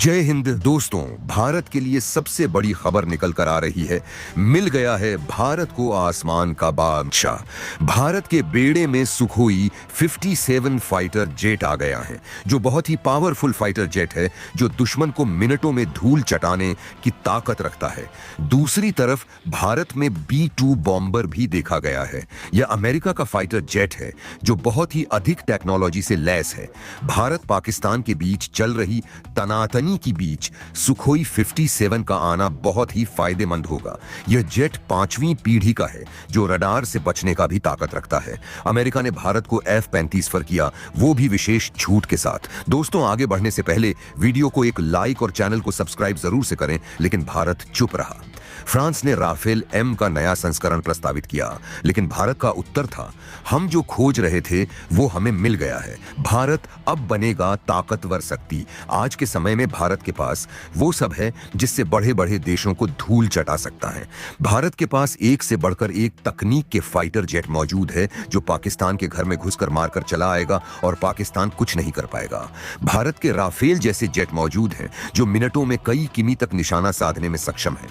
जय हिंद दोस्तों। भारत के लिए सबसे बड़ी खबर निकल कर आ रही है। मिल गया है भारत को आसमान का बादशाह। भारत के बेड़े में सुखोई 57 फाइटर जेट आ गया है, जो बहुत ही पावरफुल फाइटर जेट है, जो दुश्मन को मिनटों में धूल चटाने की ताकत रखता है। दूसरी तरफ भारत में B-2 बॉम्बर भी देखा गया है। यह अमेरिका का फाइटर जेट है, जो बहुत ही अधिक टेक्नोलॉजी से लैस है। भारत पाकिस्तान के बीच चल रही तनातनी की बीच सुखोई 57 का आना बहुत ही फायदेमंद होगा। यह जेट 5वीं पीढ़ी का है, जो रडार से बचने का भी ताकत रखता है। अमेरिका ने भारत को F-35 पर किया, वो भी विशेष छूट के साथ। दोस्तों, आगे बढ़ने से पहले वीडियो को एक लाइक और चैनल को सब्सक्राइब जरूर से करें, लेकिन भारत चुप रहा। फ्रांस ने राफेल M का नया संस्करण प्रस्तावित किया, लेकिन भारत का उत्तर था, हम जो खोज रहे थे वो हमें मिल गया है। भारत अब बनेगा ताकतवर शक्ति। आज के समय में भारत के पास वो सब है जिससे बड़े बड़े देशों को धूल चटा सकता है। भारत के पास एक से बढ़कर एक तकनीक के फाइटर जेट मौजूद है, जो पाकिस्तान के घर में घुसकर मारकर चला आएगा और पाकिस्तान कुछ नहीं कर पाएगा। भारत के राफेल जैसे जेट मौजूद हैं, जो मिनटों में कई किमी तक निशाना साधने में सक्षम है।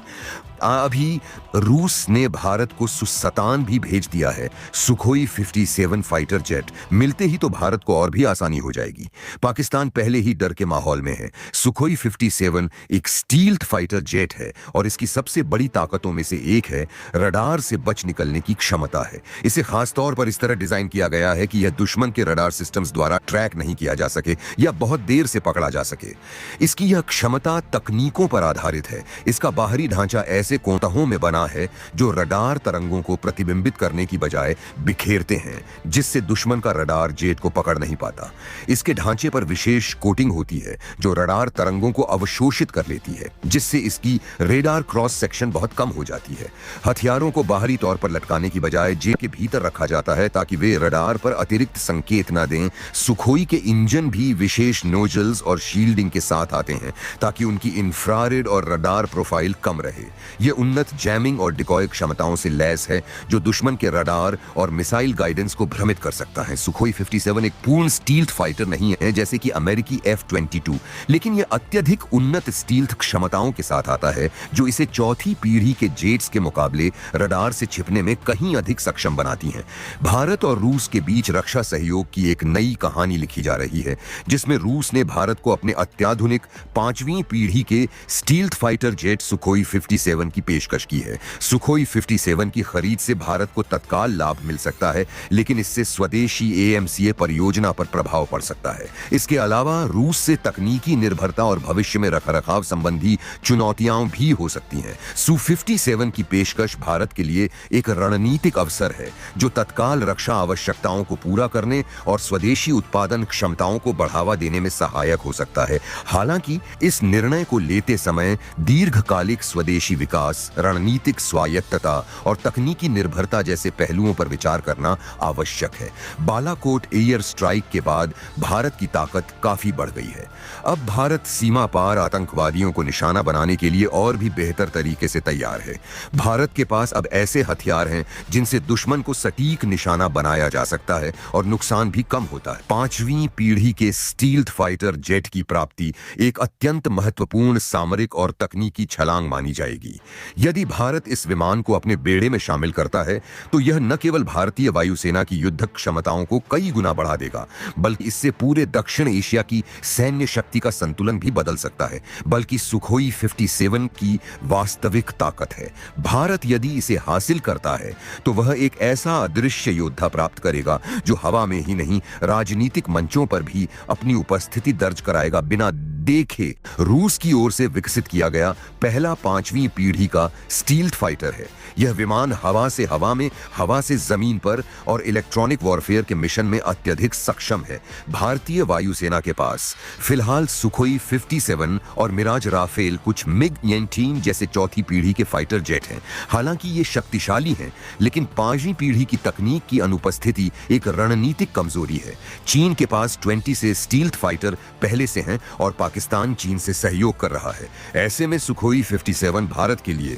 अभी रूस ने भारत को सुसतान भी भेज दिया है, सुखोई 57 फाइटर जेट। मिलते ही तो भारत को और भी आसानी हो जाएगी। पाकिस्तान पहले ही डर के माहौल में है। सुखोई 57 एक स्टील्थ फाइटर जेट है और इसकी सबसे बड़ी ताकतों में से एक है रडार से बच निकलने की क्षमता है। इसे खास तौर पर इस तरह डिजाइन किया गया है कि यह दुश्मन के रडार सिस्टम्स द्वारा ट्रैक नहीं किया जा सके या बहुत देर से पकड़ा जा सके। इसकी यह क्षमता तकनीकों पर आधारित है। इसका बाहरी ढांचा ऐसे कोतहों में बना है जो रडार तरंगों को प्रतिबिंबित करने की बजाय बिखेरते हैं, जिससे दुश्मन का रडार जेट को पकड़ नहीं पाता। इसके ढांचे पर विशेष कोटिंग होती है जो रडार तरंगों को अवशोषित कर लेती है, जिससे इसकी रेडार क्रॉस सेक्शन बहुत कम हो जाती है। हथियारों को बाहरी तौर पर लटकाने की बजाय जेट के भीतर रखा जाता है ताकि वे रडार पर अतिरिक्त संकेत न दें। सुखोई के इंजन भी विशेष नोजल्स और शील्डिंग के साथ आते हैं ताकि उनकी इंफ्रारेड और रडार प्रोफाइल कम रहे। यह उन्नत जैमिंग और डिकॉय क्षमताओं से लैस है, जो दुश्मन के रडार और मिसाइल गाइडेंस को भ्रमित कर सकता है। सुखोई 57 एक पूर्ण स्टील्थ फाइटर नहीं है जैसे कि अमेरिकी F-22, लेकिन यह अत्यधिक उन्नत स्टील्थ क्षमताओं के साथ आता है, जो इसे चौथी पीढ़ी के जेट्स के मुकाबले रडार से छिपने में कहीं अधिक सक्षम बनाती हैं। भारत और रूस के बीच रक्षा सहयोग की एक नई कहानी लिखी जा रही है, जिसमें रूस ने भारत को अपने अत्याधुनिक 5वीं पीढ़ी के स्टील्थ फाइटर जेट सुखोई 57 की पेशकश की है। सुखोई 57 की खरीद से भारत को तत्काल लाभ मिल सकता है, लेकिन इससे स्वदेशी AMCA परियोजना पर प्रभाव पड़ सकता है। इसके अलावा रूस से तकनीकी निर्भरता और भविष्य में रखरखाव संबंधी चुनौतियां भी हो सकती हैं। Su-57 की पेशकश भारत के लिए एक रणनीतिक अवसर है, जो तत्काल रक्षा आवश्यकताओं को पूरा करने और स्वदेशी उत्पादन क्षमताओं को बढ़ावा देने में सहायक हो सकता है। हालांकि इस निर्णय को लेते समय दीर्घकालिक स्वदेशी विकास, रणनीतिक स्वायत्तता और तकनीकी निर्भरता जैसे पहलुओं पर विचार करना आवश्यक है। बालाकोट एयर स्ट्राइक के बाद भारत की ताकत काफी बढ़ गई है। अब भारत सीमा पार आतंकवादियों को निशाना बनाने के लिए और भी बेहतर तरीके से तैयार है। भारत के पास अब ऐसे हथियार हैं जिनसे दुश्मन को सटीक निशाना बनाया जा सकता है और नुकसान भी कम होता है। 5वीं पीढ़ी के स्टील्थ फाइटर जेट की प्राप्ति एक अत्यंत महत्वपूर्ण सामरिक और तकनीकी छलांग मानी जाएगी। यदि भारत इस विमान को अपने बेड़े में शामिल करता है, तो यह न केवल भारतीय वायुसेना की युद्ध क्षमताओं को कई गुना बढ़ा देगा, बल्कि इससे पूरे दक्षिण एशिया की सैन्य शक्ति का संतुलन भी बदल सकता है। बल्कि सुखोई 57 की वास्तविक ताकत है। भारत यदि इसे हासिल करता है, तो वह एक ऐसा अदृश्य योद्धा प्राप्त करेगा जो हवा में ही नहीं, राजनीतिक मंचों पर भी अपनी उपस्थिति दर्ज कराएगा बिना देखे। रूस की ओर से विकसित किया गया पहला 5वीं पीढ़ी का स्टील्थ फाइटर है। यह विमान हवा से हवा में, हवा से जमीन पर और इलेक्ट्रॉनिक वॉरफेयर के मिशन में अत्यधिक सक्षम है। भारतीय वायुसेना के पास फिलहाल सुखोई 57 और मिराज राफेल, कुछ MiG-19 जैसे चौथी पीढ़ी के फाइटर जेट हैं। हालांकि ये शक्तिशाली हैं, लेकिन 5वीं पीढ़ी की तकनीक की अनुपस्थिति एक रणनीतिक कमजोरी है। चीन के पास 20 से स्टील्थ फाइटर पहले से हैं और पाकिस्तान चीन से सहयोग कर रहा है। ऐसे में सुखोई 57 भारत के लिए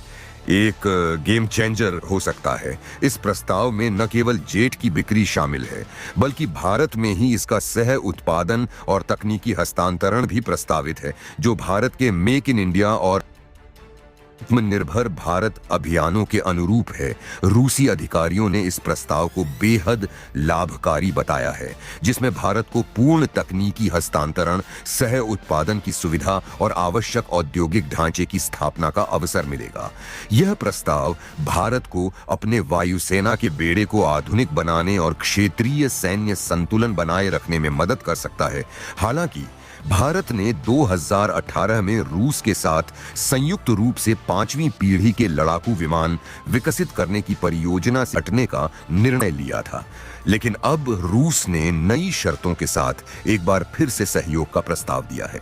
एक गेम चेंजर हो सकता है। इस प्रस्ताव में न केवल जेट की बिक्री शामिल है, बल्कि भारत में ही इसका सह उत्पादन और तकनीकी हस्तांतरण भी प्रस्तावित है, जो भारत के मेक इन इंडिया और आत्मनिर्भर भारत अभियानों के अनुरूप है। रूसी अधिकारियों ने इस प्रस्ताव को बेहद लाभकारी बताया है, जिसमें भारत को पूर्ण तकनीकी हस्तांतरण, सह उत्पादन की सुविधा और आवश्यक औद्योगिक ढांचे की स्थापना का अवसर मिलेगा। यह प्रस्ताव भारत को अपने वायुसेना के बेड़े को आधुनिक बनाने और क्षेत्रीय सैन्य संतुलन बनाए रखने में मदद कर सकता है। हालांकि भारत ने 2018 में रूस के साथ संयुक्त रूप से 5वीं पीढ़ी के लड़ाकू विमान विकसित करने की परियोजना से हटने का निर्णय लिया था, लेकिन अब रूस ने नई शर्तों के साथ एक बार फिर से सहयोग का प्रस्ताव दिया है।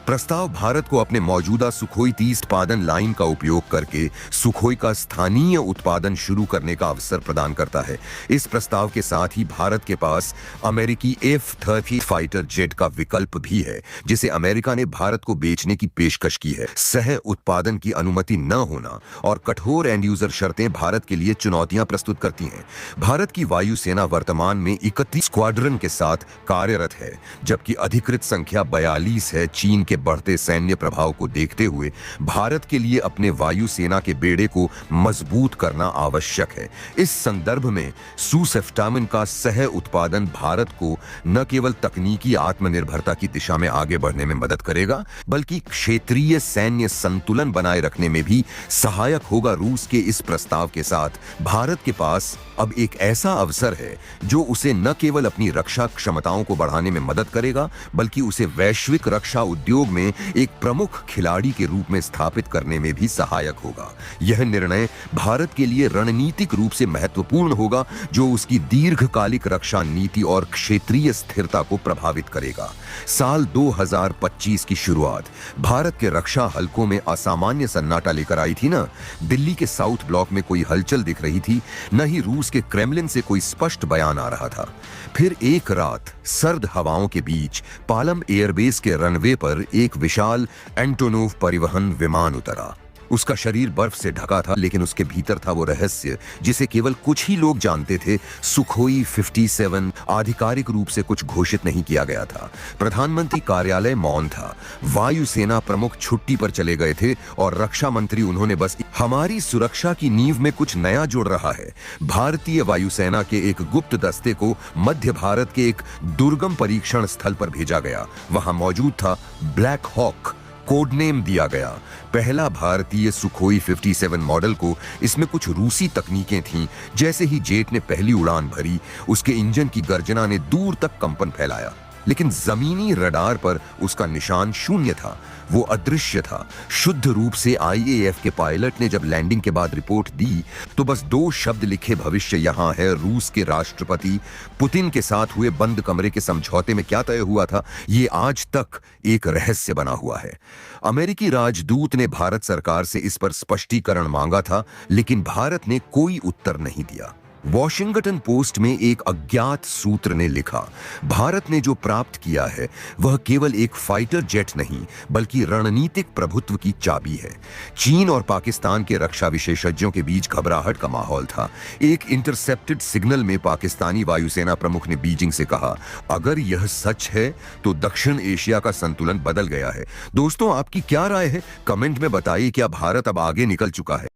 प्रस्ताव भारत को अपने मौजूदा सुखोई 30 उत्पादन लाइन का उपयोग करके सुखोई का स्थानीय उत्पादन शुरू करने का अवसर प्रदान करता है। इस प्रस्ताव के साथ ही भारत के पास अमेरिकी F-30 फाइटर जेट का विकल्प भी है, जिसे अमेरिका ने भारत को बेचने की पेशकश की है। सह उत्पादन की अनुमति न होना और कठोर एंड यूजर शर्तें भारत के लिए चुनौतियां प्रस्तुत करती हैं। भारत की वायुसेना वर्तमान में 31 स्क्वाड्रन के साथ कार्यरत है, जबकि अधिकृत संख्या 42 है। चीन के बढ़ते सैन्य प्रभाव को देखते हुए भारत के लिए अपने वायुसेना के बेड़े को मजबूत करना आवश्यक है। इस संदर्भ में सुसेफ्टामिन का सह उत्पादन भारत को न केवल तकनीकी आत्मनिर्भरता की दिशा में आगे बढ़ने में मदद करेगा, बल्कि क्षेत्रीय सैन्य संतुलन बनाए रखने में भी सहायक होगा। रूस के इस प्रस्ताव के साथ भारत के पास अब एक ऐसा अवसर है जो उसे न केवल अपनी रक्षा क्षमताओं को बढ़ाने में मदद करेगा, बल्कि उसे वैश्विक रक्षा उद्योग में एक प्रमुख खिलाड़ी के रूप में स्थापित करने में भी सहायक होगा। यह निर्णय भारत के लिए रणनीतिक रूप से महत्वपूर्ण होगा, जो उसकी दीर्घकालिक रक्षा नीति और क्षेत्रीय स्थिरता को प्रभावित करेगा। साल 2025 की शुरुआत भारत के रक्षा हलकों में असामान्य सन्नाटा लेकर आई थी ना। दिल्ली के साउथ ब्लॉक में कोई हलचल दिख रही थी, न ही रूस के क्रेमलिन से कोई स्पष्ट बयान आ रहा था। फिर एक रात सर्द हवाओं के बीच पालम एयरबेस के रनवे पर एक विशाल एंटोनोव परिवहन विमान उतरा। उसका शरीर बर्फ से ढका था, लेकिन उसके भीतर था वो रहस्य जिसे केवल कुछ ही लोग जानते थे। सुखोई 57 आधिकारिक रूप से कुछ घोषित नहीं किया गया था। प्रधानमंत्री कार्यालय मौन था, वायुसेना प्रमुख छुट्टी पर चले गए थे और रक्षा मंत्री उन्होंने बस हमारी सुरक्षा की नींव में कुछ नया जुड़ रहा है। भारतीय वायुसेना के एक गुप्त दस्ते को मध्य भारत के एक दुर्गम परीक्षण स्थल पर भेजा गया। वहां मौजूद था ब्लैक हॉक, कोड नेम दिया गया। पहला भारतीय सुखोई 57 मॉडल को इसमें कुछ रूसी तकनीकें थीं। जैसे ही जेट ने पहली उड़ान भरी, उसके इंजन की गर्जना ने दूर तक कंपन फैलाया, लेकिन जमीनी रडार पर उसका निशान शून्य था। वो अदृश्य था। शुद्ध रूप से IAF के पायलट ने जब लैंडिंग के बाद रिपोर्ट दी तो बस 2 शब्द लिखे, भविष्य यहाँ है। रूस के राष्ट्रपति पुतिन के साथ हुए बंद कमरे के समझौते में क्या तय हुआ था, ये आज तक एक रहस्य बना हुआ है। अमेरिकी राजदूत ने भारत सरकार से इस पर स्पष्टीकरण मांगा था, लेकिन भारत ने कोई उत्तर नहीं दिया। वॉशिंगटन पोस्ट में एक अज्ञात सूत्र ने लिखा, भारत ने जो प्राप्त किया है वह केवल एक फाइटर जेट नहीं, बल्कि रणनीतिक प्रभुत्व की चाबी है। चीन और पाकिस्तान के रक्षा विशेषज्ञों के बीच घबराहट का माहौल था। एक इंटरसेप्टेड सिग्नल में पाकिस्तानी वायुसेना प्रमुख ने बीजिंग से कहा, अगर यह सच है तो दक्षिण एशिया का संतुलन बदल गया है। दोस्तों, आपकी क्या राय है? कमेंट में बताइए। क्या भारत अब आगे निकल चुका है?